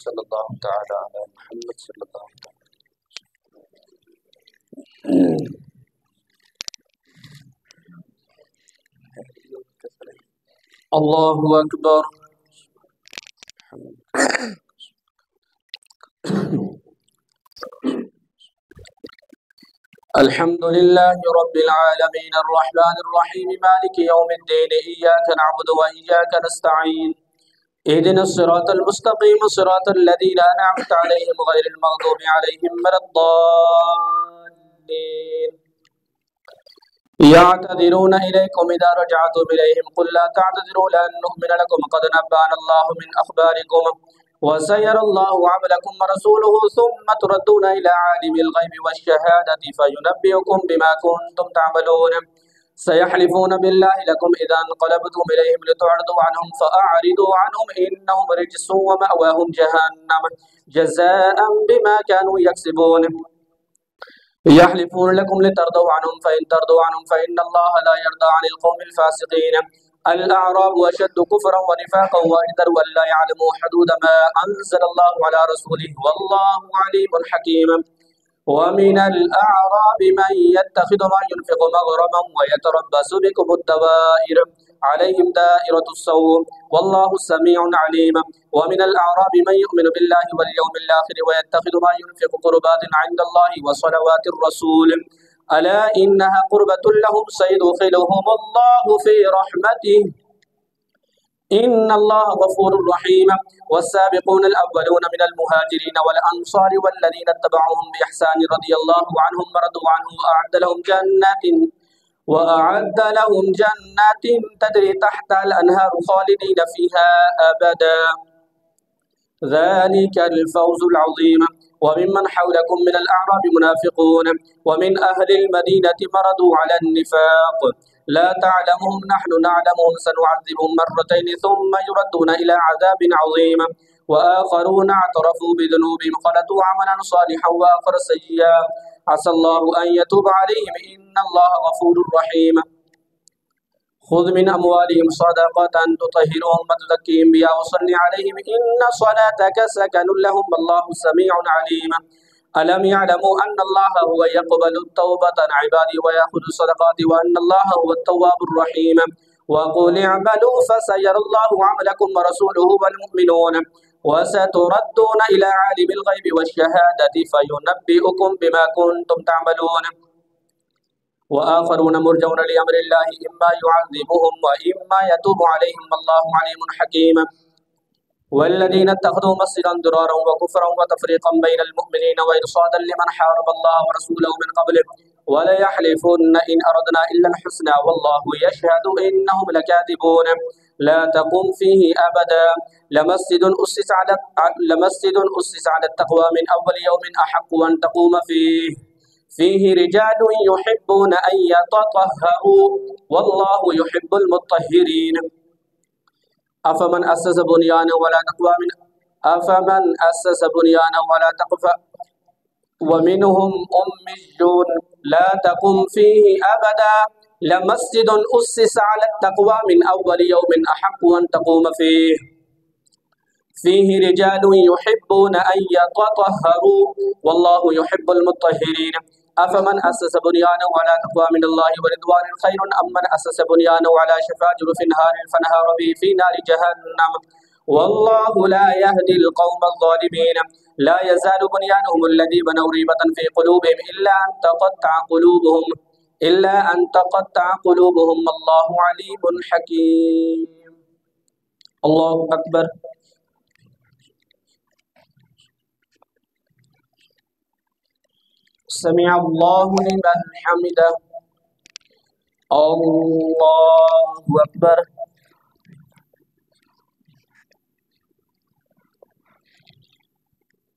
صلى الله تعالى على محمد صلى الله تعالى. الله أكبر. الحمد لله رب العالمين الرحمن الرحيم مالك يوم الدين إياك نعبد وإياك نستعين اهدنا الصراط المستقيم صراط الذين أنعمت عليهم غير المغضوب عليهم ولا الضالين. يعتذرون إليكم إذا رجعتم إليهم قل لا تعتذروا لن نؤمن لكم قد نبأنا الله من أخباركم وسيرى الله عملكم ورسوله ثم تردون إلى عالم الغيب والشهادة فينبئكم بما كنتم تعملون. سيحلفون بالله لكم إذا انقلبتم إليهم لتعرضوا عنهم فأعرضوا عنهم إنهم رجس ومأواهم جهنم جزاء بما كانوا يكسبون. يحلفون لكم لترضوا عنهم فإن ترضوا عنهم فإن الله لا يرضى عن القوم الفاسقين. الأعراب أشد كفرا ونفاقا وأجدر ولا يعلموا حدود ما أنزل الله على رسوله والله عليم حكيم. ومن الأعراب من يتخذ ما ينفق مغرما ويتربص بكم الدوائر عليهم دائرة السوء والله سميع عليم. ومن الأعراب من يؤمن بالله واليوم الآخر ويتخذ ما ينفق قربات عند الله وصلوات الرسول ألا إنها قربة لهم سيدخلهم الله في رحمته إن الله غفور رحيم. والسابقون الأولون من المهاجرين والأنصار والذين اتبعوهم بإحسان رضي الله عنهم ورضوا عنه وأعد لهم جنات تجري تحت الأنهار خالدين فيها أبدا ذلك الفوز العظيم. وممن حولكم من الأعراب منافقون ومن أهل المدينة مرضوا على النفاق لا تعلمهم نحن نعلمهم سنعذبهم مرتين ثم يردون إلى عذاب عظيم. وآخرون اعترفوا بذنوبهم خلطوا عملا صالحا وآخر سيئا عسى الله أن يتوب عليهم إن الله غفور رحيم. خذ من أموالهم صدقة تطهرهم وتزكيهم بها وصل عليهم إن صلاتك سكن لهم والله سميع عليم. ألم يعلموا أن الله هو يقبل التوبة عن عباده ويأخذ الصدقات وأن الله هو التواب الرحيم. وقل اعملوا فسيرى الله عملكم ورسوله والمؤمنون وستردون إلى عالم الغيب والشهادة فينبئكم بما كنتم تعملون. وآخرون مرجون لأمر الله إما يعذبهم وإما يتوب عليهم والله عليم حكيم. والذين اتخذوا مسجدا ضرارا وكفرا وتفريقا بين المؤمنين وإرصادا لمن حارب الله ورسوله من قبله وليحلفن إن أردنا إلا الحسنى والله يشهد إنهم لكاذبون. لا تقم فيه أبدا لمسجد أسس على التقوى من أول يوم أحق أن تقوم فيه رجال يحبون أن يتطهروا والله يحب المطهرين. أفمن أسس بنيانا ولا تقوى ومنهم أميون لا تقم فيه أبدا لمسجد أسس على التقوى من أول يوم أحق أن تقوم فيه رجال يحبون أن يتطهروا والله يحب المطهرين. أفمن أسس بنيانا على تقوى من الله ورضوان خير أم من أسس بنيانا على شفا جرف نهار فانهار به في نار جهنم والله لا يهدي القوم الظالمين. لا يزال بنيانهم الذي بنوا ريبة في قلوبهم إلا أن تقطع قلوبهم والله عليم حكيم. الله أكبر. سمع الله لمن حمده. الله أكبر.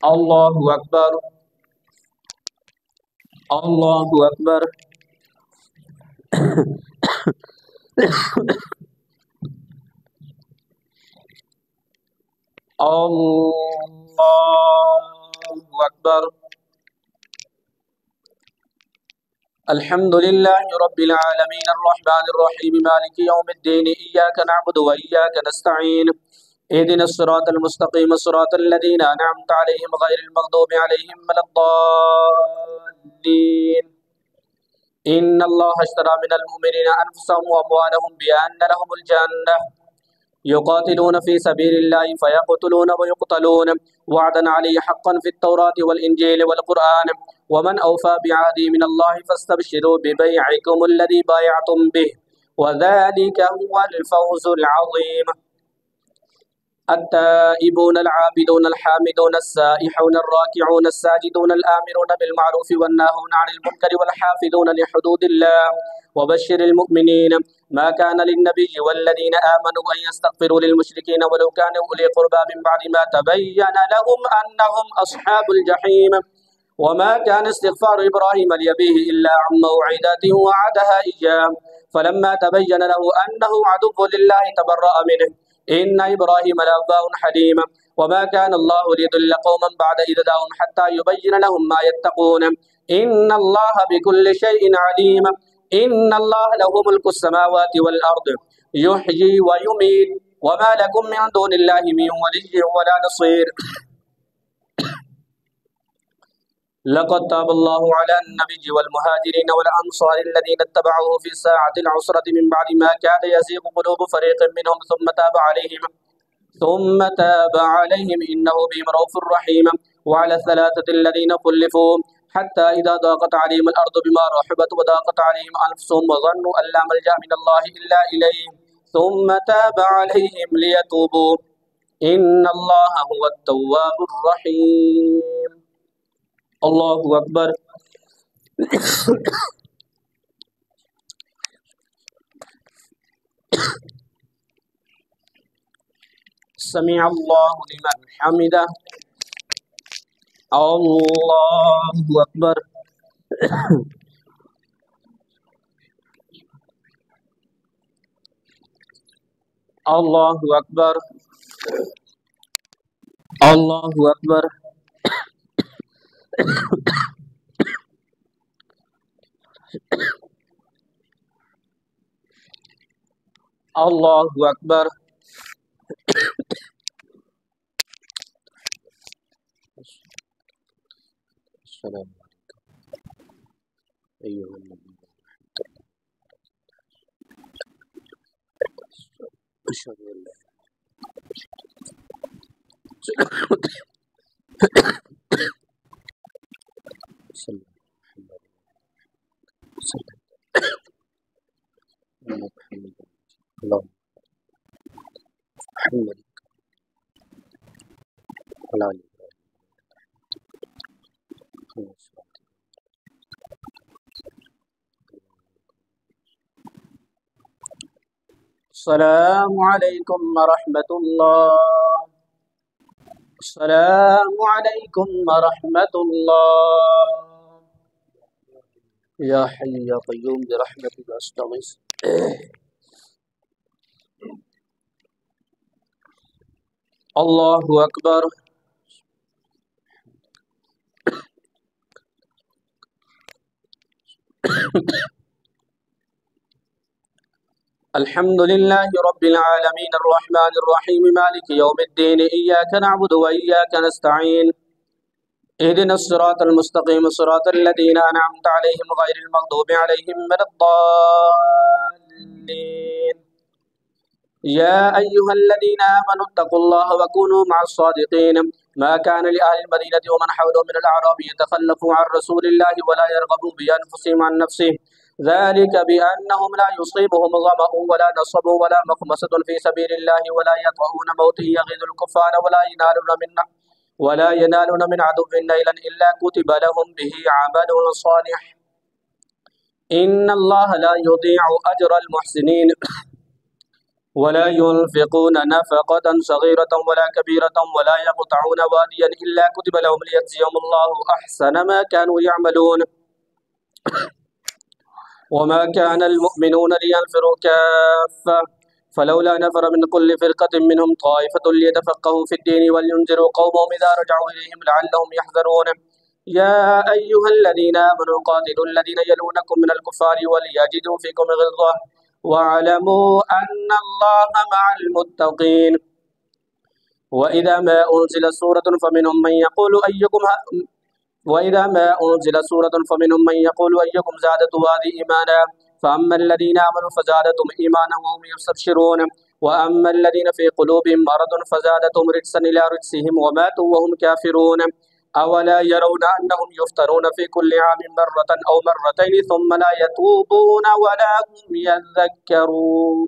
الله أكبر. الله أكبر. الله أكبر. الحمد لله رب العالمين الرحمن الرحيم مالك يوم الدين إياك نعبد وإياك نستعين اهدنا الصراط المستقيم صراط الذين أنعمت عليهم غير المغضوب عليهم ولا الضالين. إن الله اشترى من المؤمنين أنفسهم وأموالهم بأن لهم الجنة يقاتلون في سبيل الله فيقتلون ويقتلون وعدا عليه حقا في التوراة والإنجيل والقرآن ومن أوفى بعهده من الله فاستبشروا ببيعكم الذي بايعتم به وذلك هو الفوز العظيم. التائبون العابدون الحامدون السائحون الراكعون الساجدون الآمرون بالمعروف والناهون عن المنكر والحافظون لحدود الله وبشر المؤمنين. ما كان للنبي والذين آمنوا أن يستغفروا للمشركين ولو كانوا أولي قربى من بعد ما تبين لهم أنهم أصحاب الجحيم. وما كان استغفار إبراهيم لأبيه إلا عن موعدة وعدها إياه فلما تبين له أنه عدو لله تبرأ منه إن إبراهيم لأواه حليم. وما كان الله ليضل قوما بعد إذ هداهم حتى يبين لهم ما يتقون إن الله بكل شيء عليم. إن الله له ملك السماوات والأرض يحيي ويميت وما لكم من دون الله من ولي ولا نصير. لقد تاب الله على النبي والمهاجرين والأنصار الذين اتبعوه في ساعة العسرة من بعد ما كاد يزيغ قلوب فريق منهم ثم تاب عليهم إنه بهم رؤوف رحيم. وعلى الثلاثة الذين خلفوا حتى إذا ضاقت عليهم الأرض بما رحبت وضاقت عليهم أنفسهم وظنوا أن لا ملجأ من الله إلا إليه ثم تاب عليهم ليتوبوا إن الله هو التواب الرحيم. الله أكبر. سمع الله لمن حمده. الله أكبر. الله أكبر. الله أكبر. الله أكبر. السلام عليكم أيها النبي أشهد أن لا صلى محمد صلى محمد اللهم محمد وعلى آله السلام عليكم ورحمة الله. السلام عليكم ورحمة الله. يا حي يا قيوم برحمتك أستغيث. الله أكبر. الحمد لله رب العالمين الرحمن الرحيم مالك يوم الدين إياك نعبد وإياك نستعين اهدنا الصراط المستقيم صراط الذين أنعمت عليهم غير المغضوب عليهم ولا الضالين. يا أيها الذين آمنوا اتقوا الله وكونوا مع الصادقين. ما كان لأهل المدينة ومن حولهم من الأعراب يتخلفوا عن رسول الله ولا يرغبوا بأنفسهم عن نفسه ذلك بأنهم لا يصيبهم ظمأ ولا نصب ولا مخمصة في سبيل الله ولا يطؤون موطئا يغيظ الكفار ولا ينالون من عدو نيلا إلا كتب لهم به عمل صالح إن الله لا يضيع أجر المحسنين. ولا ينفقون نفقة صغيرة ولا كبيرة ولا يقطعون واديا إلا كتب لهم ليجزيهم الله أحسن ما كانوا يعملون. وما كان المؤمنون لينفروا كافة فلولا نفر من كل فرقة منهم طائفة ليتفقهوا في الدين ولينذروا قومهم إذا رجعوا إليهم لعلهم يحذرون. يا أيها الذين آمنوا قاتلوا الذين يلونكم من الكفار وليجدوا فيكم غلظة واعلموا أن الله مع المتقين. وإذا ما أنزلت سورة فمنهم من يقول أيكم وإذا ما أنزلت سورة فمنهم من يقول أيكم زادته هذه إيمانا فأما الذين آمنوا فزادتهم إيمانا وهم يستبشرون وأما الذين في قلوبهم مرض فزادتهم رجسا إلى رجسهم وماتوا وهم كافرون أولا يرون أنهم يفتنون في كل عام مرة أو مرتين ثم لا يتوبون ولا هم يذكرون.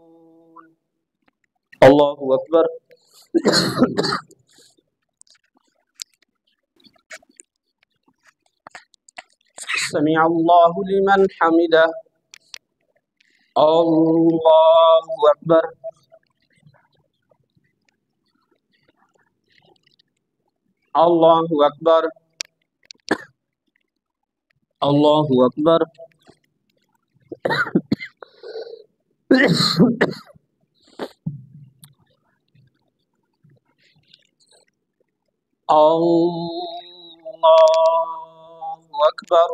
الله أكبر. سمع الله لمن حمده. الله أكبر. الله أكبر. الله أكبر. الله أكبر.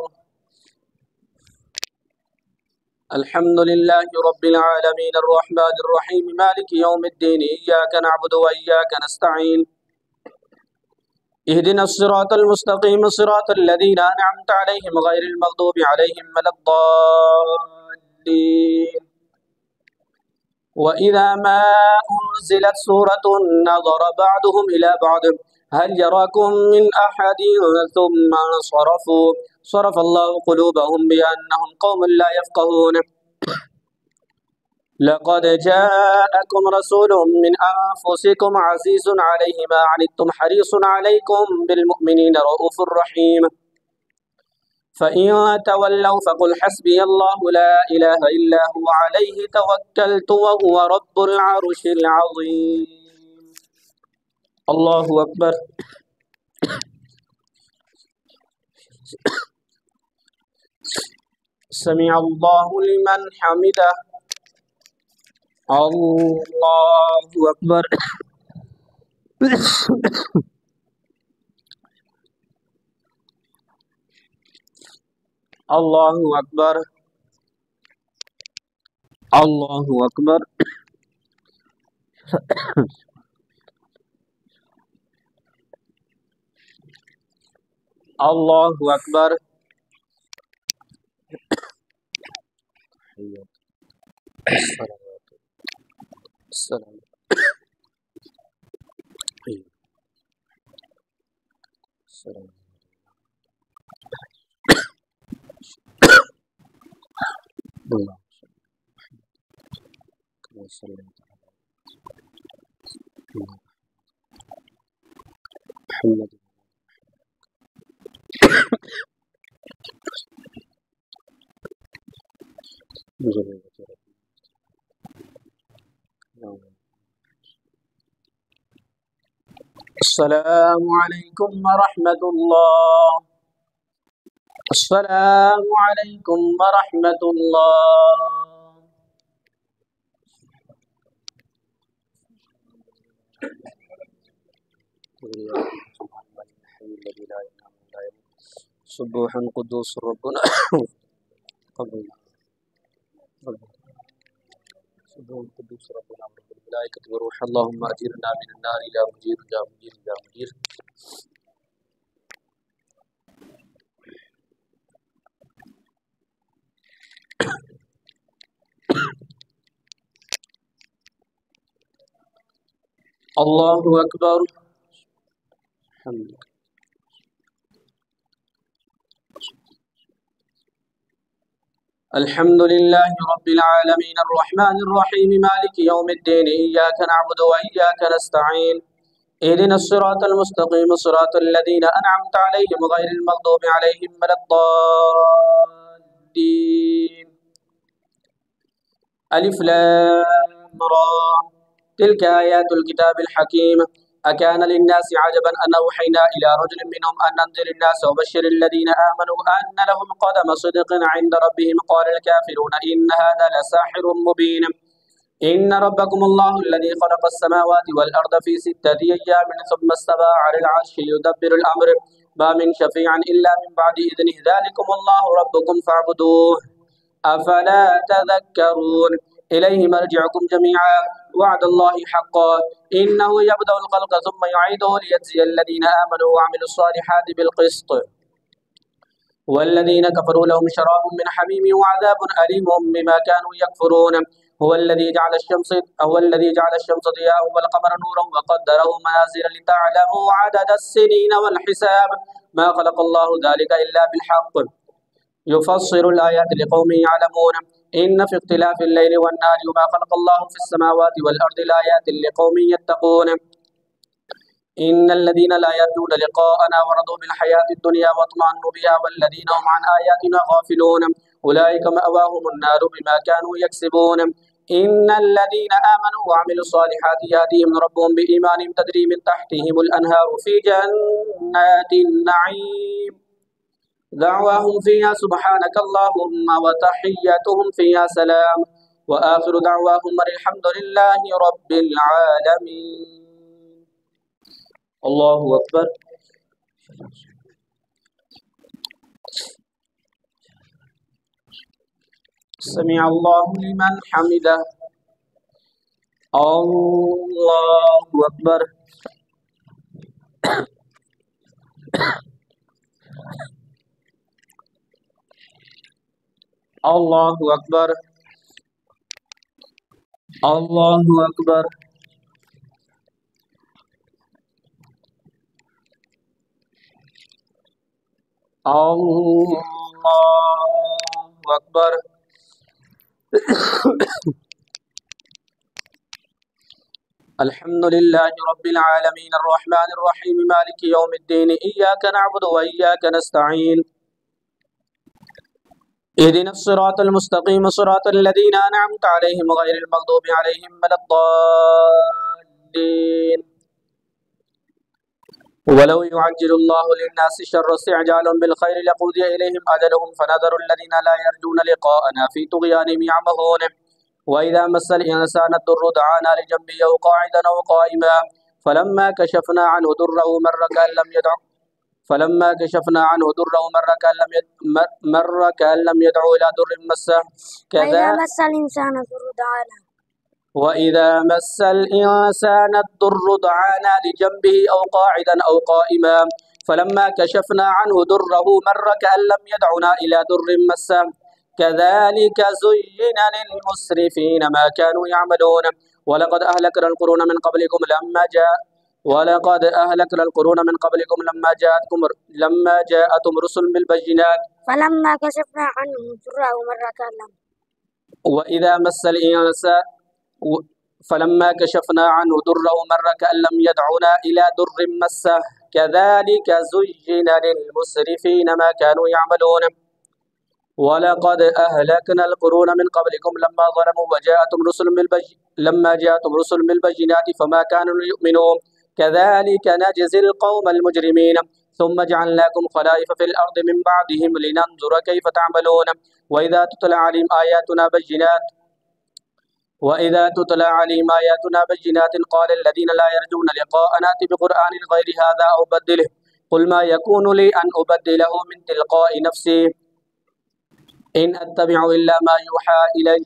الحمد لله رب العالمين الرحمن الرحيم مالك يوم الدين إياك نعبد وإياك نستعين اهدنا الصراط المستقيم صراط الذين أنعمت عليهم غير المغضوب عليهم ولا الضالين. وإذا ما أنزلت سورة نظر بعضهم إلى بعض هل يراكم من أحد ثم انصرفوا صرف الله قلوبهم بأنهم قوم لا يفقهون. لقد جاءكم رسول من أنفسكم عزيز عليه ما عنتم حريص عليكم بالمؤمنين رؤوف رحيم فإن تولوا فقل حسبي الله لا إله إلا هو عليه توكلت وهو رب العرش العظيم. الله أكبر. سمع الله لمن حمده. الله أكبر. الله أكبر. الله أكبر. الله أكبر. السلام. السلام. الله كما صليت على محمد. السلام عليكم ورحمة الله. السلام عليكم ورحمة الله. سبوح قدوس ربنا سبوح قدوس ربنا رب الملائكة والروح اللهم أجرنا من النار يا مجير يا مجير يا مجير. الله أكبر. الحمد لله رب العالمين الرحمن الرحيم مالك يوم الدين إياك نعبد وإياك نستعين اهدنا الصراط المستقيم صراط الذين أنعمت عليهم غير المغضوب عليهم ولا الضالين. ألف لام را تلك آيات الكتاب الحكيم أكان للناس عجبا أن أوحينا إلى رجل منهم أن أنذر الناس وبشر الذين آمنوا أن لهم قدم صدق عند ربهم قال الكافرون إن هذا لساحر مبين. إن ربكم الله الذي خلق السماوات والأرض في 6 أيام ثم استوى على العرش يدبر الأمر ما من شفيع إلا من بعد إذنه ذلكم الله ربكم فاعبدوه أفلا تذكرون. إليه مرجعكم جميعا وعد الله حقا إنه يبدأ الخلق ثم يعيده ليجزي الذين آمنوا وعملوا الصالحات بالقسط والذين كفروا لهم شراب من حميم وعذاب أليم بما كانوا يكفرون هو الذي جعل الشمس ضياء والقمر نورا وقدره منازل لتعلموا عدد السنين والحساب ما خلق الله ذلك إلا بالحق يفسر الآيات لقوم يعلمون إن في اختلاف الليل والنهار وما خلق الله في السماوات والأرض لآيات لقوم يتقون إن الذين لا يرجون لقاءنا ورضوا بالحياة الدنيا واطمأنوا بها والذين هم عن آياتنا غافلون أولئك مأواهم النار بما كانوا يكسبون إن الذين آمنوا وعملوا الصالحات يهديهم ربهم بإيمانهم تجري من تحتهم الأنهار في جنات النعيم دعواهم فيها سبحانك اللهم وتحيتهم فيها سلام وآخر دعواهم الحمد لله رب العالمين. الله أكبر. سمع الله لمن حمده. الله أكبر. الله أكبر. الله أكبر. الله أكبر. الحمد لله رب العالمين الرحمن الرحيم مالك يوم الدين إياك نعبد وإياك نستعين اهدنا الصراط المستقيم صراط الذين أنعمت عليهم غير المغضوب عليهم ولا الضالين ولو يعجل الله للناس شر استعجالهم بالخير لقضي إليهم أجلهم فنذر الذين لا يرجون لقاءنا في طغيانهم يعمهون وإذا مس الإنسان الضر دعانا لجنبه أو قاعدا أو قائما فلما كشفنا عنه ضره مر كأن لم يدعو إلى ضر مسه وإذا مس الإنسان الضر دعانا وإذا مس الإنسان الضر دعانا لجنبه أو قاعدا أو قائما فلما كشفنا عنه ضره مر كأن لم يدعنا إلى ضر مسه كذلك زين للمسرفين ما كانوا يعملون ولقد أهلكنا القرون من قبلكم لما جاءتهم رسل بالبينات فلما كشفنا عنه ضره مر كأن لم فلما كشفنا عنه ضره مر كأن لم يدعنا إلى ضر مسه كذلك زين للمسرفين ما كانوا يعملون ولقد أهلكنا القرون من قبلكم لما ظلموا لما جاءتهم رسل بالبينات فما كانوا ليؤمنوا كذلك نجزي القوم المجرمين ثم جعلناكم خلائف في الأرض من بعدهم لننظر كيف تعملون وإذا تتلى عليهم آياتنا بينات قال الذين لا يرجون لقاءنا ائت بقرآن غير هذا أو بدله قل ما يكون لي أن أبدله من تلقاء نفسي إن أتبع إلا ما يوحى إلي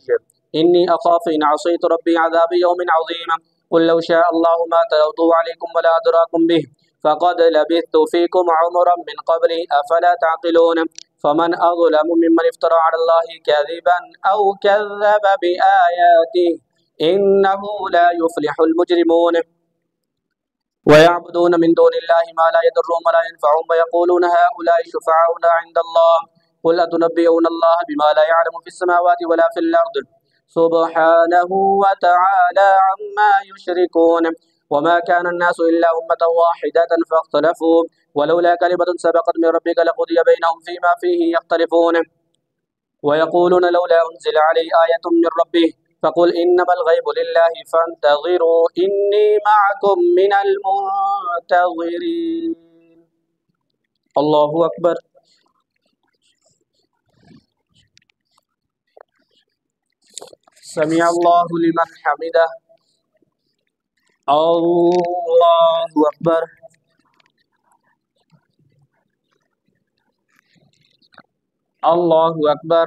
إني أخاف إن عصيت ربي عذاب يوم عظيم قل لو شاء الله ما تلوته عليكم ولا أدراكم به فقد لبثت فيكم عمرا من قبله أفلا تعقلون فمن أظلم ممن افترى على الله كذبا أو كذب بآياته إنه لا يفلح المجرمون ويعبدون من دون الله ما لا يضرهم ولا ينفعهم ويقولون هؤلاء شفعاؤنا عند الله قل أتنبئون الله بما لا يعلم في السماوات ولا في الأرض سبحانه وتعالى عما يشركون وما كان الناس إلا أمة واحدة فاختلفوا ولولا كلمة سبقت من ربك لقضي بينهم فيما فيه يختلفون ويقولون لولا أنزل عليه آية من ربه فقل إنما الغيب لله فانتظروا إني معكم من المنتظرين. الله أكبر. سمع الله لمن حمده. الله أكبر. الله أكبر.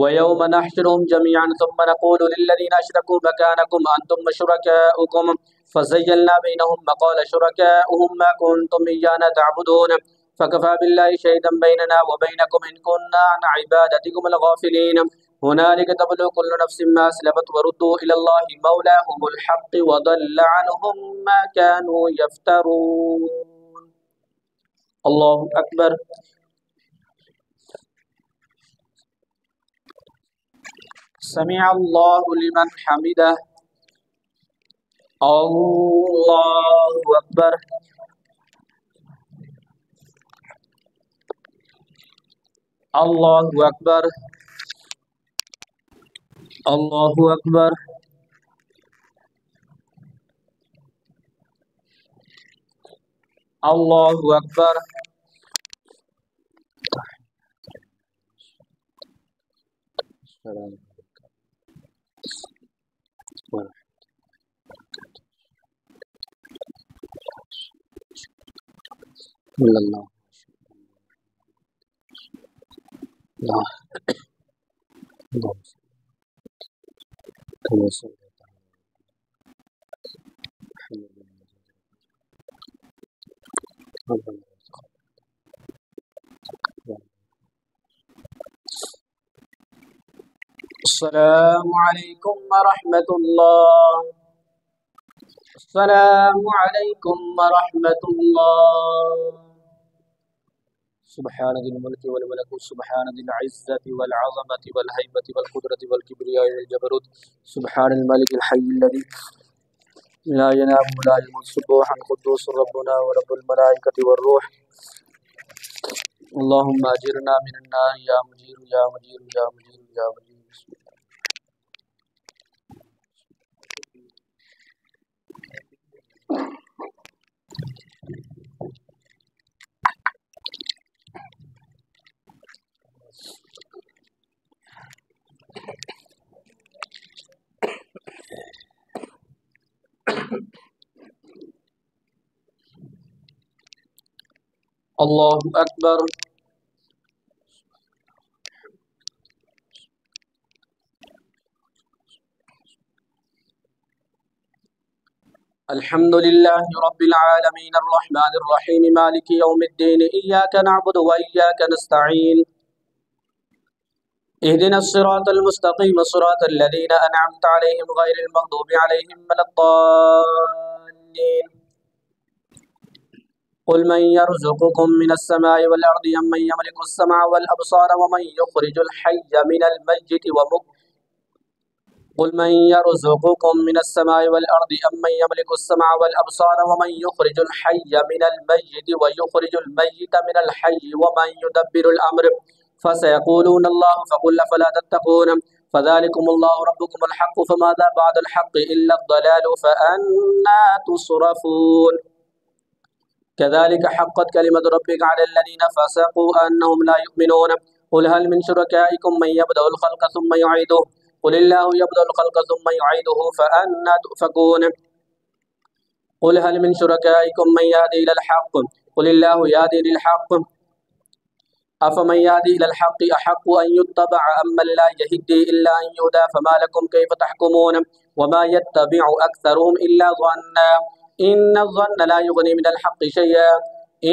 ويوم نحشرهم جميعا ثم نقول للذين أشركوا مكانكم أنتم وشركاؤكم فزيلنا بينهم وقال شركاؤهم ما كنتم إيانا تعبدون فكفى بالله شهيدا بيننا وبينكم إن كنا عن عبادتكم الغافلين هنالك تبلو كل نفس ما أسلفت وردوا إلى الله مولاهم الحق وضل عنهم ما كانوا يفترون. الله أكبر. سمع الله لمن حمده. الله أكبر. الله أكبر. الله أكبر. الله أكبر. الله. السلام عليكم ورحمة الله. السلام عليكم ورحمة الله. سبحان ذي الملك والملكوت سبحان ذي العزة والعظمة والهيبة والقدرة والكبرياء والجبروت سبحان الملك الحي الذي لا ينام ولا يموت سبوحا قدوس ربنا ورب الملائكة والروح. اللهم أجرنا من النار يا مجير يا مجير يا مجير يا مجير. الله أكبر. الحمد لله رب العالمين الرحمن الرحيم مالك يوم الدين إياك نعبد وإياك نستعين اهدنا الصراط المستقيم صراط الذين أنعمت عليهم غير المغضوب عليهم ولا الضالين. قل من يرزقكم من السماء والأرض أمن يملك السمع والأبصار ومن يخرج الحي من الميت قل من يرزقكم من السماء والأرض أمن يملك السمع والأبصار ومن يخرج الحي من الميت ويخرج الميت من الحي ومن يدبر الأمر فسيقولون الله فقل فلا تتقون فذلكم الله ربكم الحق فماذا بعد الحق إلا الضلال فأنى تصرفون. كذلك حقت كلمة ربك على الذين فسقوا أنهم لا يؤمنون. قل هل من شركائكم من يبدأ الخلق ثم يعيده قل الله يبدأ الخلق ثم يعيده فأنى تؤفكون. قل هل من شركائكم من يهدي إلى الحق قل الله يهدي للحق أفمن يهدي إلى الحق أحق أن يتبع أمن لا يهدي إلا أن يهدى فما لكم كيف تحكمون. وما يتبع أكثرهم إلا ظنا إن الظن لا يغني من الحق شيئا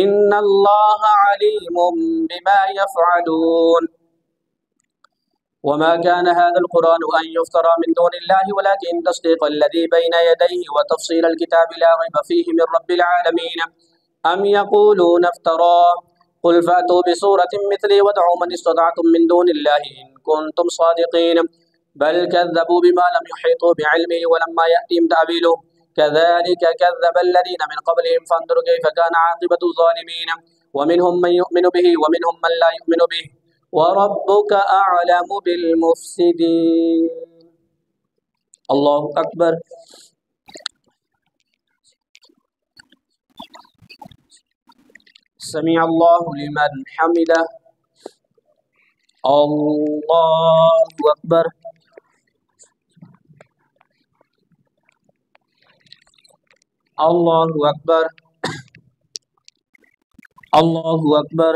إن الله عليم بما يفعلون. وما كان هذا القرآن أن يفترى من دون الله ولكن تصديق الذي بين يديه وتفصيل الكتاب لا ريب فيه من رب العالمين. أم يقولون افتراه قل فأتوا بسورة مثله وادعوا من استطعتم من دون الله إن كنتم صادقين بل كذبوا بما لم يحيطوا بعلمه ولما يأتهم تأويله كذلك كذب الذين من قبلهم فانظر كيف كان عاقبة الظالمين. ومنهم من يؤمن به ومنهم من لا يؤمن به وربك أعلم بالمفسدين. الله أكبر. سمع الله لمن حمده. الله أكبر. الله أكبر. الله أكبر.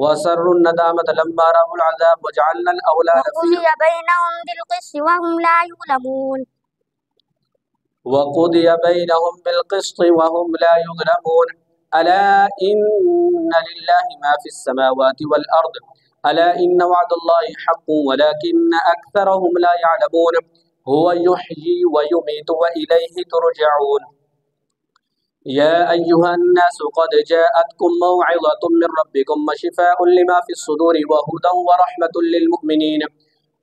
وأسروا الندامة لما رأوا العذاب وجعلنا الأولاد وقضي بينهم بالقسط وهم لا يظلمون وقضي بينهم بالقسط وهم لا يظلمون ألا إن لله ما في السماوات والأرض ألا إن وعد الله حق ولكن أكثرهم لا يعلمون هو يحيي ويميت وإليه ترجعون يا أيها الناس قد جاءتكم موعظة من ربكم وشفاء لما في الصدور وهدى ورحمة للمؤمنين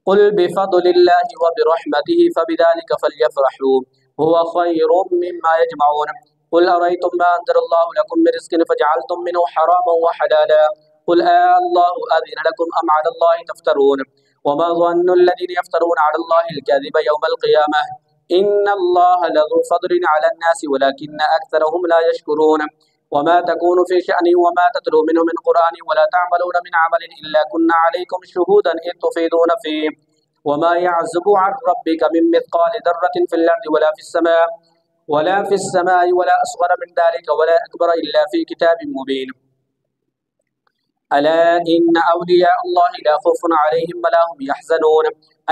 قل بفضل الله وبرحمته فبذلك فليفرحوا هو خير مما يجمعون قل أرأيتم ما أنزل الله لكم من رزق فجعلتم منه حراما وحلالا قل الله أذن لكم أم على الله تفترون وما ظن الذين يفترون على الله الكذب يوم القيامة إن الله لذو فضل على الناس ولكن أكثرهم لا يشكرون وما تكون في شأن وما تتلو منه من قرآن ولا تعملون من عمل إلا كنا عليكم شهودا إذ تفيضون فيه وما يعزب عن ربك من مثقال ذرة في الأرض ولا في السماء ولا أصغر من ذلك ولا أكبر إلا في كتاب مبين ألا إن أولياء الله لا خوف عليهم ولا هم يحزنون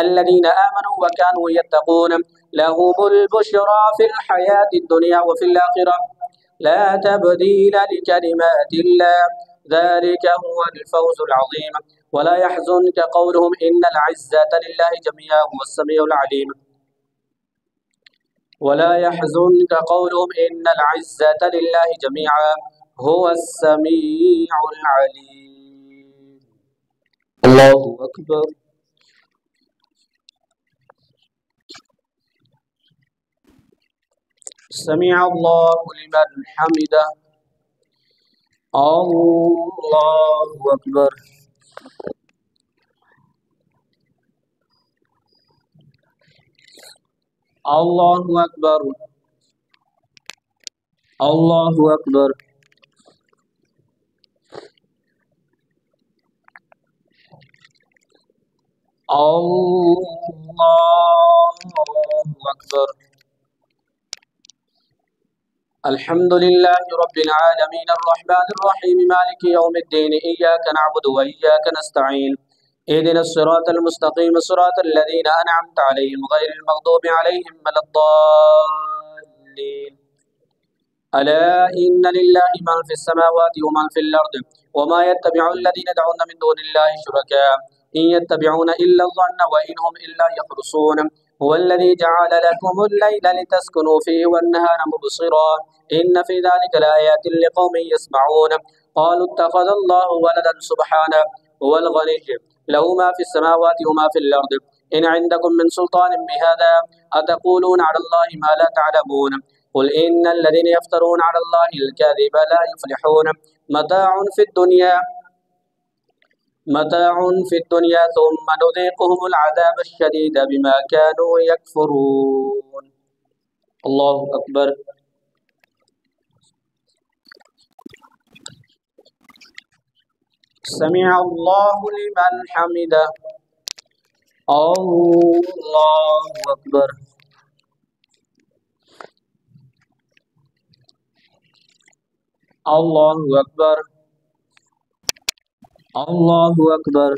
الذين آمنوا وكانوا يتقون لهم البشرى في الحياة الدنيا وفي الآخرة لا تبديل لكلمات الله ذلك هو الفوز العظيم ولا يحزنك قولهم إن العزة لله جميعا هو السميع العليم ولا يحزنك قولهم إن العزة لله جميعا هو السميع العليم الله أكبر سمع الله لمن حمده الله أكبر الله أكبر الله أكبر الله أكبر الحمد لله رب العالمين الرحمن الرحيم مالك يوم الدين إياك نعبد وإياك نستعين اهدنا الصراط المستقيم صراط الذين أنعمت عليهم غير المغضوب عليهم ولا الضالين ألا إن لله من في السماوات ومن في الأرض وما يتبع الذين يدعون من دون الله شركاء إن يتبعون إلا الظن وإن هم إلا يخرصون هو الذي جعل لكم الليل لتسكنوا فيه والنهار مبصرا إن في ذلك لآيات لقوم يسمعون قالوا اتخذ الله ولدا سبحانه هو الغني له ما في السماوات وما في الأرض إن عندكم من سلطان بهذا أتقولون على الله ما لا تعلمون قل إن الذين يفترون على الله الكذب لا يفلحون متاع في الدنيا ثم نذيقهم العذاب الشديد بما كانوا يكفرون الله أكبر سمع الله لمن حمده الله أكبر الله أكبر الله أكبر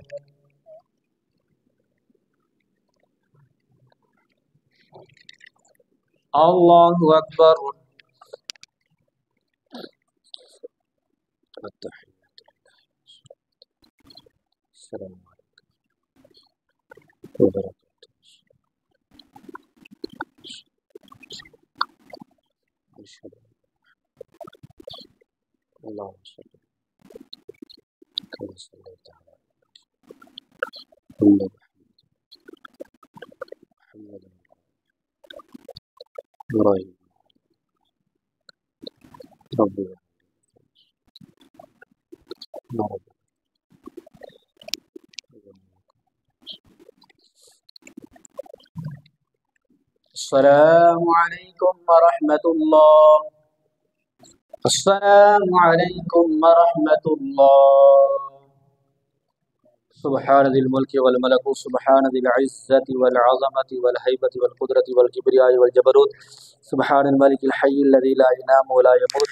الله أكبر السلام عليكم وبركاته أشهد اللهم صل كما صليت على محمد إبراهيم ربي السلام عليكم ورحمة الله السلام عليكم ورحمة الله سبحان ذي الملك والملكوت سبحان ذي العزة والعظمة والهيبة والقدرة والكبرياء والجبروت سبحان الملك الحي الذي لا ينام ولا يموت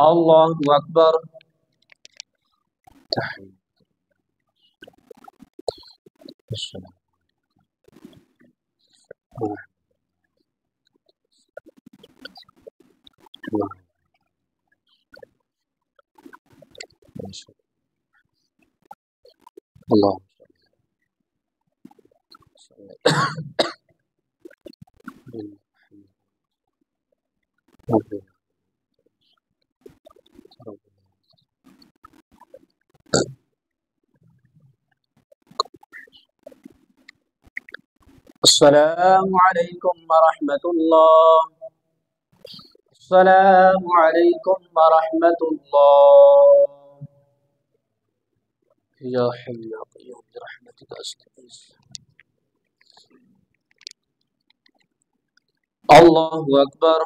الله أكبر. الله. السلام عليكم ورحمة الله. السلام عليكم ورحمة الله. يا حي يا قيوم برحمتك أستغيث. الله أكبر.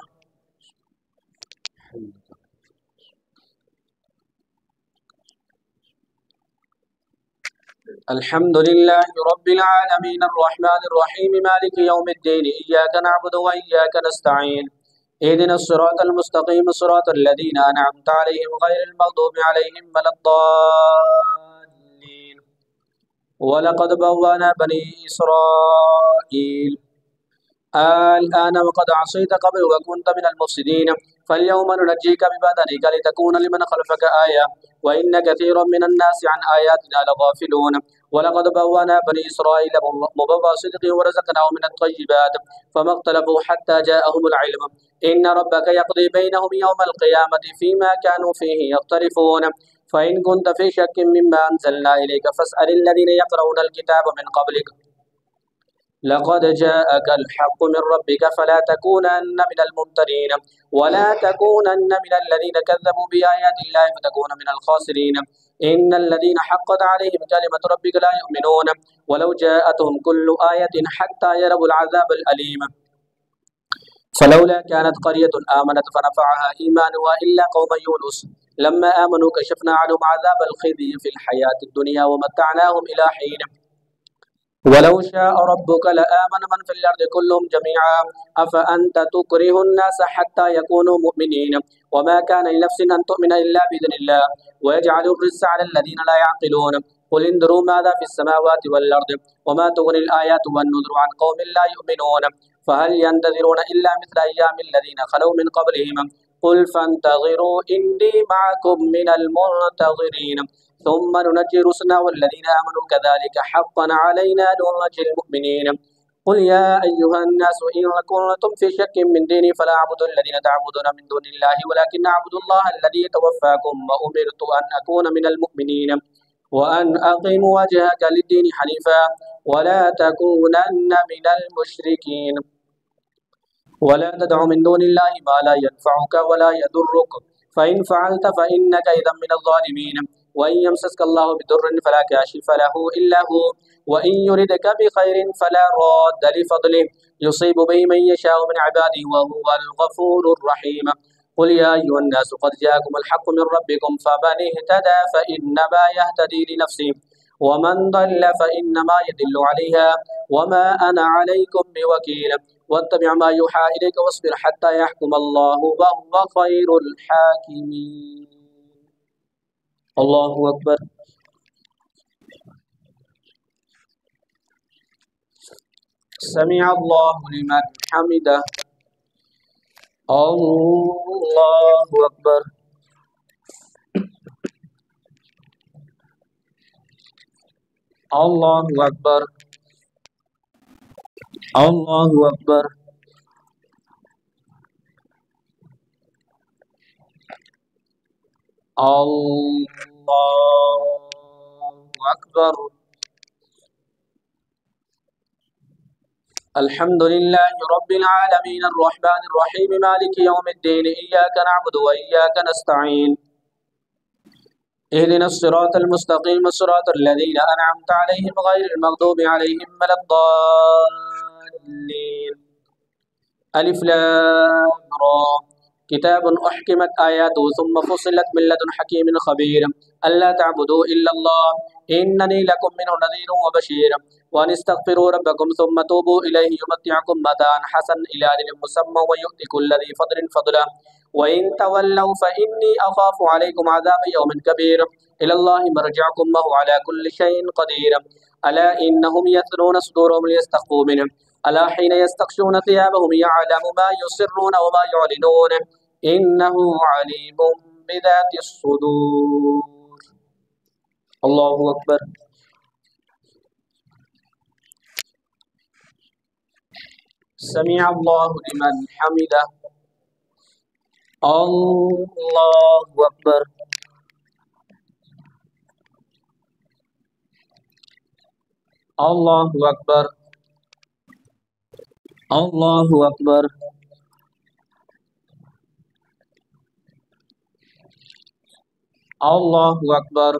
الحمد لله رب العالمين الرحمن الرحيم مالك يوم الدين إياك نعبد وإياك نستعين اهدنا الصراط المستقيم صراط الذين أنعمت عليهم غير المغضوب عليهم ولا الضالين. ولقد بوأنا بني إسرائيل الآن وقد عصيت قبل وكنت من المفسدين فاليوم ننجيك ببدنك لتكون لمن خلفك آية وإن كثيرا من الناس عن آياتنا لغافلون. ولقد بوأنا بني إسرائيل مبوأ صدق ورزقناهم من الطيبات فما اختلفوا حتى جاءهم العلم إن ربك يقضي بينهم يوم القيامة فيما كانوا فيه يختلفون. فإن كنت في شك مما أنزلنا إليك فاسأل الذين يقرؤون الكتاب من قبلك لقد جاءك الحق من ربك فلا تكونن من الممترين ولا تكونن من الذين كذبوا بآيات الله فتكون من الخاسرين. إن الذين حقت عليهم كلمة ربك لا يؤمنون ولو جاءتهم كل آية حتى يروا العذاب الأليم. فلولا كانت قرية آمنت فنفعها إيمانها إلا قوم يونس لما آمنوا كشفنا عنهم عذاب الخزي في الحياة الدنيا ومتعناهم إلى حين. ولو شاء ربك لآمن من في الأرض كلهم جميعا أفأنت تكره الناس حتى يكونوا مؤمنين وما كان لنفس أن تؤمن إلا بإذن الله ويجعل الرجس على الذين لا يعقلون. قل انظروا ماذا في السماوات والأرض وما تغني الآيات والنذر عن قوم لا يؤمنون فهل ينتظرون إلا مثل أيام الذين خلوا من قبلهم قل فانتظروا إني معكم من المنتظرين ثم ننجي رسلنا والذين آمنوا كذلك حقا علينا ننجي المؤمنين. قل يا أيها الناس إن كنتم في شك من ديني فلا أعبد الذين تعبدون من دون الله ولكن أعبد الله الذي يتوفاكم وأمرت أن أكون من المؤمنين وأن أقيم وجهك للدين حنيفا ولا تكونن من المشركين ولا تدع من دون الله ما لا ينفعك ولا يضرك فإن فعلت فإنك إذا من الظالمين. وإن يمسسك الله بضر فلا كاشف له إلا هو وإن يردك بخير فلا راد لفضله يصيب به من يشاء من عباده وهو الغفور الرحيم. قل يا أيها الناس قد جاءكم الحق من ربكم فمن اهتدى فإنما يهتدي لنفسه ومن ضل فإنما يدل عليها وما أنا عليكم بوكيل. واتبع ما يوحى إليك واصبر حتى يحكم الله وهو خير الحاكمين. الله أكبر. سمع الله لمن حمده. الله أكبر. الله أكبر. الله أكبر. الله أكبر. الحمد لله رب العالمين الرحمن الرحيم مالك يوم الدين إياك نعبد وإياك نستعين اهدنا الصراط المستقيم صراط الذين أنعمت عليهم غير المغضوب عليهم ولا الضالين. ألف لام را كتاب أحكمت آياته ثم فصلت من لدن حكيم خبير ألا تعبدوا إلا الله إنني لكم منه نذير وبشير وأن استغفروا ربكم ثم توبوا إليه يمتعكم متاعا حسنا إلى أجل مسمى ويؤتي كل ذي فضل فضله وإن تولوا فإني أخاف عليكم عذاب يوم كبير إلى الله مرجعكم وهو على كل شيء قدير ألا إنهم يثنون صدورهم ليستخفوا منه ألا حين يستغشون ثيابهم يعلم ما يسرون وما يعلنون إنه عليم بذات الصدور. الله أكبر. سمع الله لمن حمده. الله أكبر. الله أكبر. الله أكبر. الله أكبر.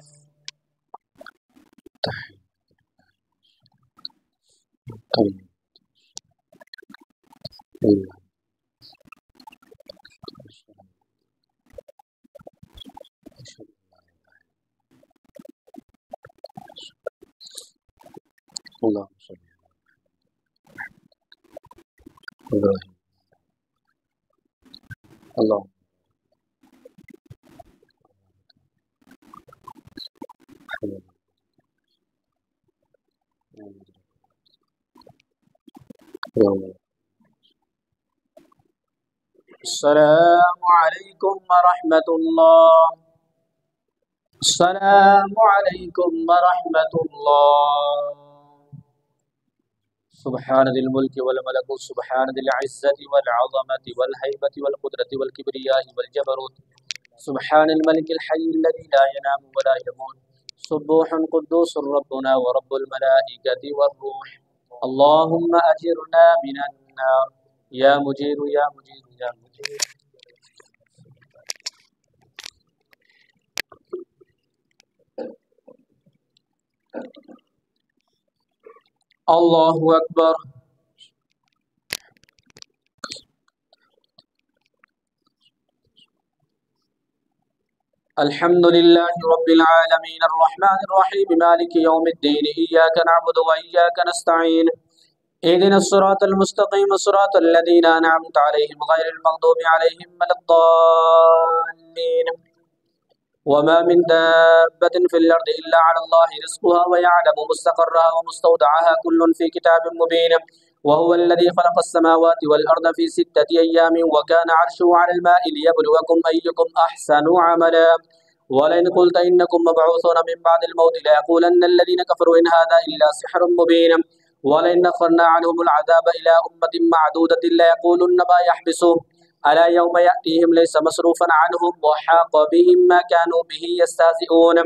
الله الله السلام عليكم ورحمة الله. السلام عليكم ورحمة الله. سبحان ذي الملك والملكوت سبحان ذي العزة والعظمة والهيبة والقدرة والكبرياء والجبروت سبحان الملك الحي الذي لا ينام ولا يموت سبوح قدوس ربنا ورب الملائكة والروح. اللهم أجرنا من النار يا مجير يا مجير يا مجير. الله أكبر. الحمد لله رب العالمين الرحمن الرحيم مالك يوم الدين إياك نعبد وإياك نستعين اهدنا الصراط المستقيم صراط الذين أنعمت عليهم غير المغضوب عليهم ولا الضالين. وما من دابة في الأرض إلا على الله رزقها ويعلم مستقرها ومستودعها كل في كتاب مبين. وهو الذي خلق السماوات والأرض في 6 أيام وكان عرشه على الماء ليبلوكم أيكم أحسن عملا. ولئن قلت إنكم مبعوثون من بعد الموت ليقولن الذين كفروا إن هذا إلا سحر مبين. ولئن أخرنا عنهم العذاب إلى أمة معدودة ليقولن ما يحبسوه ألا يوم يأتيهم ليس مصروفا عنهم وحاق بهم ما كانوا به يستهزئون.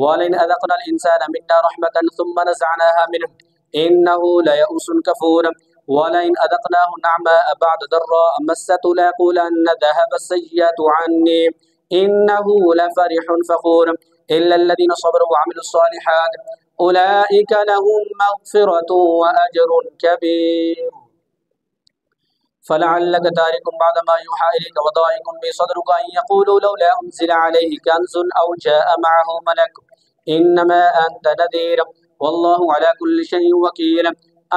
ولئن أذقنا الإنسان منا رحمة ثم نزعناها منه إنه ليئوس كفور. ولئن أذقناه نعماء بعد ضراء مسته ليقولن ذهب السيئات عني إنه لفرح فخور. إلا الذين صبروا وعملوا الصالحات أولئك لهم مغفرة وأجر كبير. فلعلك تارك بعد ما يوحى إليك وضائق بصدرك أن يقولوا لولا أنزل عليه كنز أو جاء معه ملك إنما أنت نذير والله على كل شيء وكيل.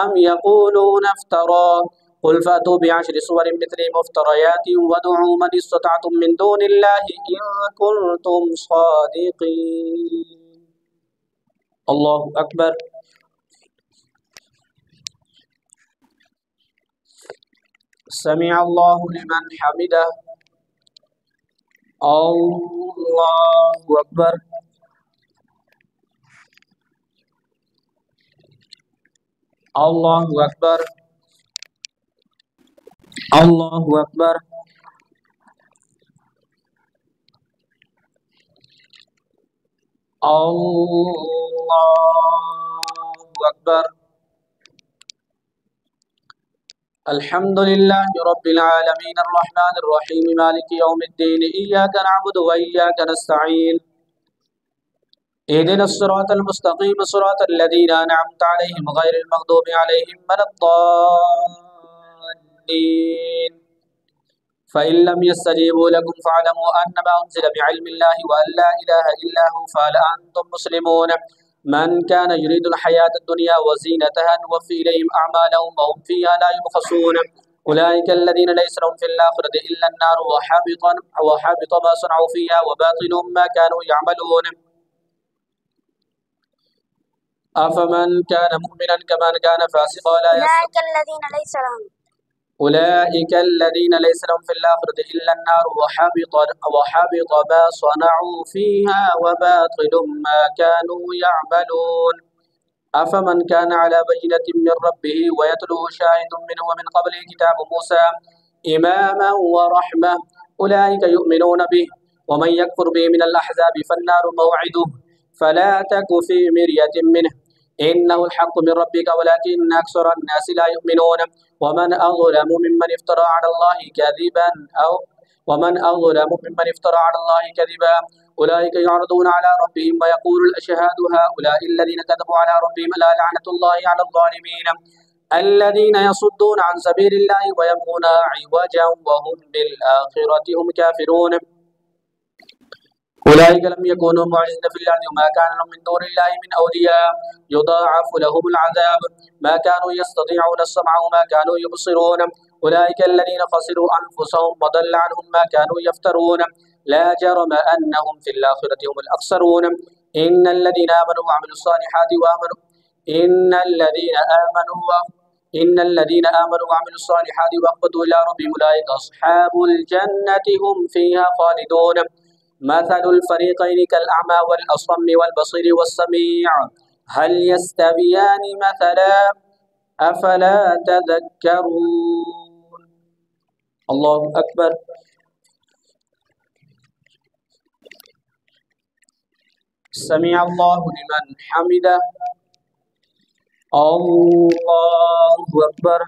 أم يقولون افتراه قل فأتوا ب10 سور مثله مفتريات وادعوا من استطعتم من دون الله إن كنتم صادقين. الله أكبر. سمع الله لمن حمده. الله أكبر. الله أكبر. الله أكبر. الله أكبر. الحمد لله رب العالمين الرحمن الرحيم مالك يوم الدين إياك نعبد وإياك نستعين اهدنا الصراط المستقيم صراط الذين أنعمت عليهم غير المغضوب عليهم ولا الضالين. فإن لم يستجيبوا لكم فاعلموا أنما أنزل بعلم الله وأن لا إله إلا هو فهل أنتم مسلمون. من كان يريد الحياة الدنيا وزينتها نوفي إليهم أعمالهم وهم فيها لا يبخسون أولئك الذين ليس لهم في الآخرة إلا النار وحبط ما صنعوا فيها وباطل ما كانوا يعملون أفمن كان مؤمنا كمن كان فاسقا لا يستوون أولئك الذين ليس لهم في الآخرة إلا النار وحبط ما صنعوا فيها وباطل ما كانوا يعملون أفمن كان على بينة من ربه ويتلوه شاهد منه ومن قبله كتاب موسى إماما ورحمة أولئك يؤمنون به ومن يكفر به من الأحزاب فالنار موعده فلا تك في مرية منه إنه الحق من ربك ولكن أكثر الناس لا يؤمنون ومن أظلم ممن افترى على الله كذبا أولئك يعرضون على ربهم ويقول الأشهاد هؤلاء الذين كذبوا على ربهم ألا لعنة الله على الظالمين الذين يصدون عن سبيل الله ويبغونها عوجا وهم بالآخرة هم كافرون أولئك لم يكونوا معجزين في الأرض وما كان لهم من دون الله من أولياء يضاعف لهم العذاب ما كانوا يستطيعون السمع وما كانوا يبصرون أولئك الذين خسروا أنفسهم وضل عنهم ما كانوا يفترون لا جرم أنهم في الآخرة هم الأخسرون إن الذين آمنوا وعملوا الصالحات وعملوا الصالحات وأخبتوا إلى ربهم أولئك أصحاب الجنة هم فيها خالدون مثل الفريقين كالأعمى والأصم والبصير والسميع هل يستويان مثلا أفلا تذكرون الله أكبر سمع الله لمن حمده الله أكبر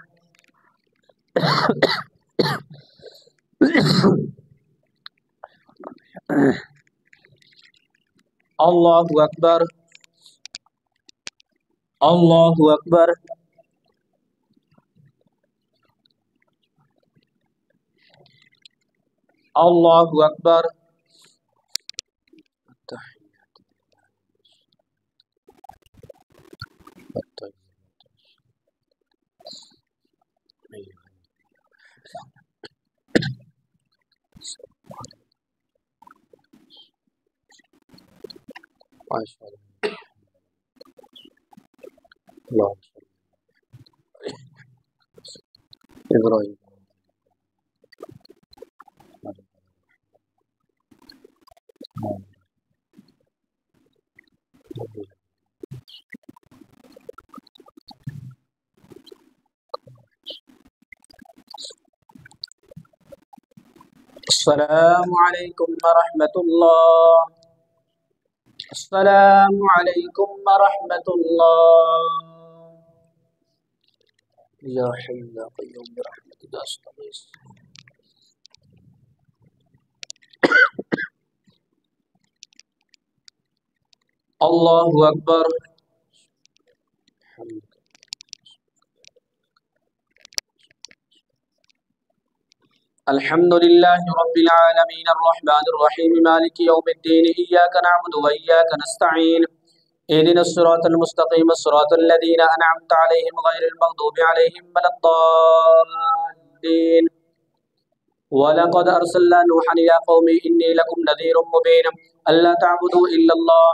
الله أكبر الله أكبر الله أكبر اللهم صل إبراهيم السلام عليكم ورحمة الله السلام عليكم ورحمة الله يا حي يا قيوم برحمتك أستغيث الله أكبر الحمد لله رب العالمين الرحمن الرحيم مالك يوم الدين إياك نعبد وإياك نستعين اهدنا الصراط المستقيم الصراط الذين أنعمت عليهم غير المغضوب عليهم ولا الضالين ولقد أرسلنا نوحا إلى قومه إني لكم نذير مبين ألا تعبدوا إلا الله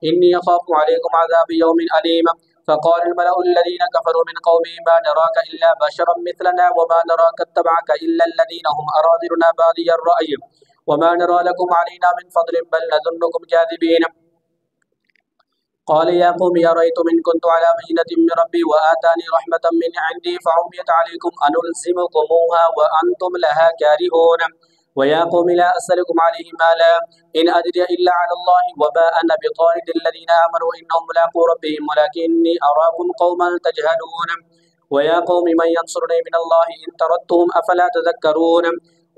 إني أخاف عليكم عذاب يوم أليم فقال الملأ الذين كفروا من قومه ما نراك إلا بشرا مثلنا وما نراك اتبعك إلا الذين هم أراذلنا بادي الرأي وما نرى لكم علينا من فضل بل نظنكم كاذبين قال يا قوم أرأيتم إن كنت على بينة من ربي وآتاني رحمة من عندي فعميت عليكم أنلزمكموها وأنتم لها كارهون ويا قوم لا أسألكم عليه مالا إن أجري إلا على الله وما أنا بطارد الذين آمنوا إنهم ملاقو ربهم ولكني أراكم قوما تجهلون ويا قوم من ينصرني من الله إن طردتهم أفلا تذكرون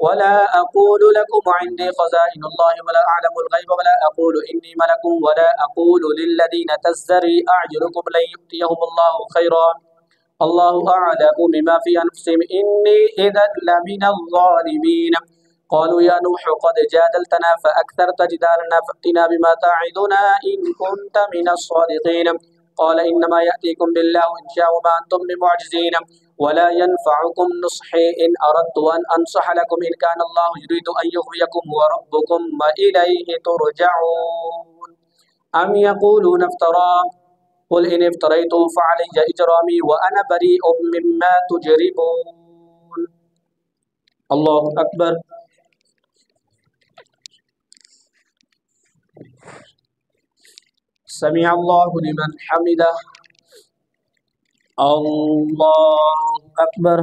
ولا أقول لكم عندي خزائن الله ولا أعلم الغيب ولا أقول إني ملك ولا أقول للذين تزدري أعينكم لن يؤتيهم الله خيرا الله أعلم بما في أنفسهم إني إذا لمن الظالمين قالوا يا نوح قد جادلتنا فأكثرت جدالنا فأتنا بما تعدنا إن كنت من الصادقين قال إنما يأتيكم بالله إن شاء وما أنتم بمعجزين ولا ينفعكم نصحي إن أردت أن أنصح لكم إن كان الله يريد أن يغويكم وربكم وإليه ترجعون أم يقولون افتراه قل إن افتريته فعلي إجرامي وأنا بريء مما تجرمون الله أكبر سمع الله لمن حمده الله أكبر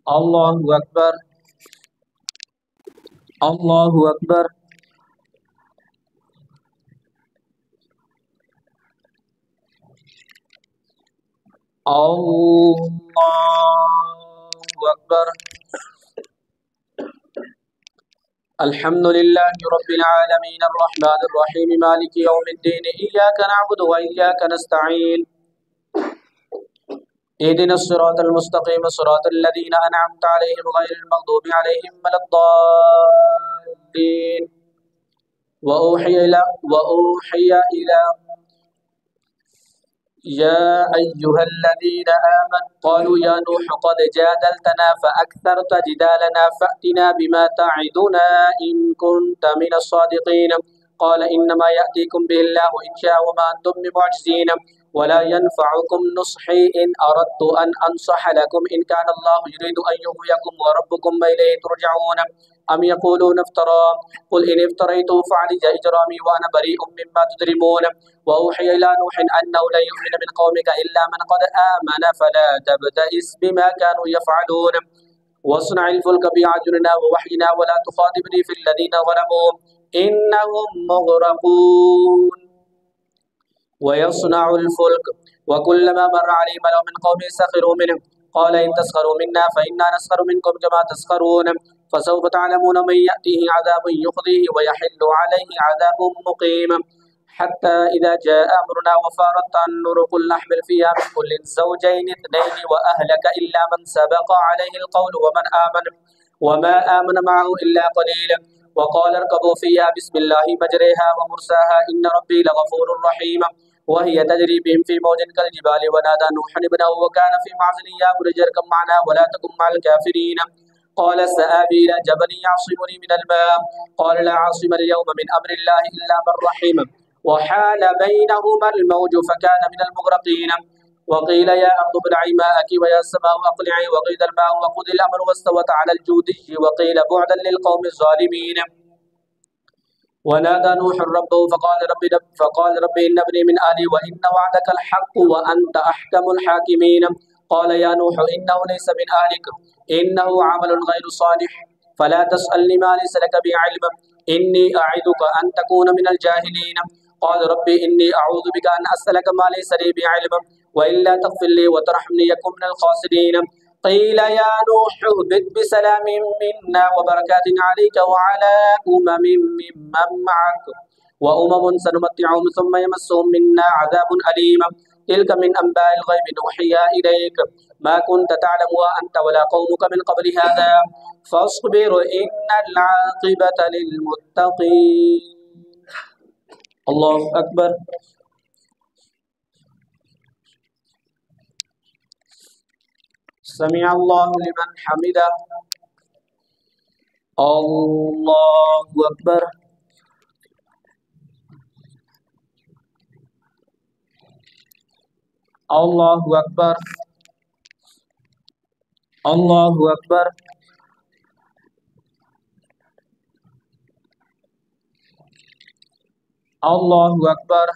الله أكبر الله أكبر الله أكبر الحمد لله رب العالمين الرحمن الرحيم مالك يوم الدين إياك نعبد وإياك نستعين اهدنا الصراط المستقيم صراط الذين أنعمت عليهم غير المغضوب عليهم ولا الضالين وأوحي إلى يا أيها الذين آمنوا قالوا يا نوح قد جادلتنا فأكثرت جدالنا فأتنا بما تعدنا إن كنت من الصادقين قال إنما يأتيكم به الله إن شاء وما أنتم بمعجزين ولا ينفعكم نصحي إن أردت أن أنصح لكم إن كان الله يريد أن يغويكم وربكم وإليه ترجعون أم يقولون افترى قل إن افتريته فعلي إجرامي وأنا بريء مما تجرمون وأوحي إلى نوح أنه لن يؤمن من قومك إلا من قد آمن فلا تبتئس بما كانوا يفعلون واصنع الفلك بأعيننا ووحينا ولا تخاطبني في الذين ظلموا إنهم مغرقون ويصنع الفلك وكلما مر عليه ملأ من قومه سخروا منه قال إن تسخروا منا فإنا نسخر منكم كما تسخرون فسوف تعلمون من يأتيه عذاب يخزيه ويحل عليه عذاب مقيم حتى إذا جاء أمرنا وفارت النور قل نحمل فيها من كل زوجين اثنين وأهلك إلا من سبق عليه القول وما آمن معه إلا قليل وقال اركبوا فيها بسم الله مجريها ومرساها إن ربي لغفور رحيم وهي تجري بهم في موج كالجبال ونادى نوح ابنه وكان في معزل يا بني اركب معنا ولا تكن مع الكافرين قال سآوي إلى جبل يعصمني من الماء قال لا عاصم اليوم من أمر الله إلا من رحم وحال بينهما الموج فكان من المغرقين وقيل يا أرض ابلعي ماءك ويا السماء أقلعي وقيل الماء وقضي الأمر واستوت على الجودي وقيل بعدا للقوم الظالمين ونادى نوح ربه فقال رب إن ابني من أهلي وإن وعدك الحق وأنت أحكم الحاكمين قال يا نوح إنه ليس من أهلك إنه عمل غير صالح فلا تسألني ما ليس لك به علم إني أعدك أن تكون من الجاهلين قال ربي إني أعوذ بك أن أسألك ما ليس لي به علم وإلا تغفر لي وترحمني يكن من الخاسرين قيل يا نوح اهبط بسلام منا وبركات عليك وعلى ممن معك وأمم سنمتعهم ثم يمسهم منا عذاب أليم تلك من أنباء الغيب نوحيها إليك ما كنت تعلمها أنت ولا قومك من قبل هذا فاصبر إن العاقبة للمتقين الله أكبر سمع الله لمن حمده الله أكبر الله أكبر الله أكبر الله أكبر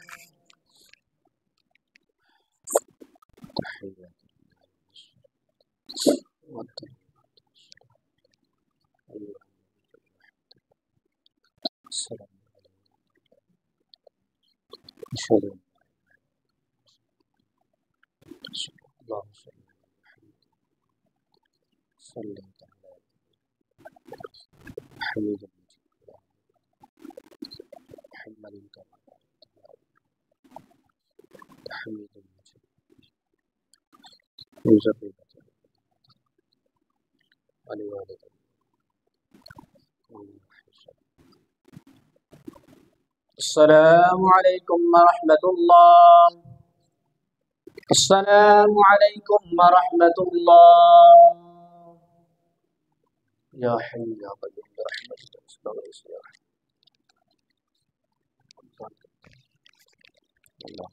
السلام عليكم ورحمة الله. السلام عليكم ورحمة الله. يا حي يا قيوم برحمتك استغيث يا رحمن الله.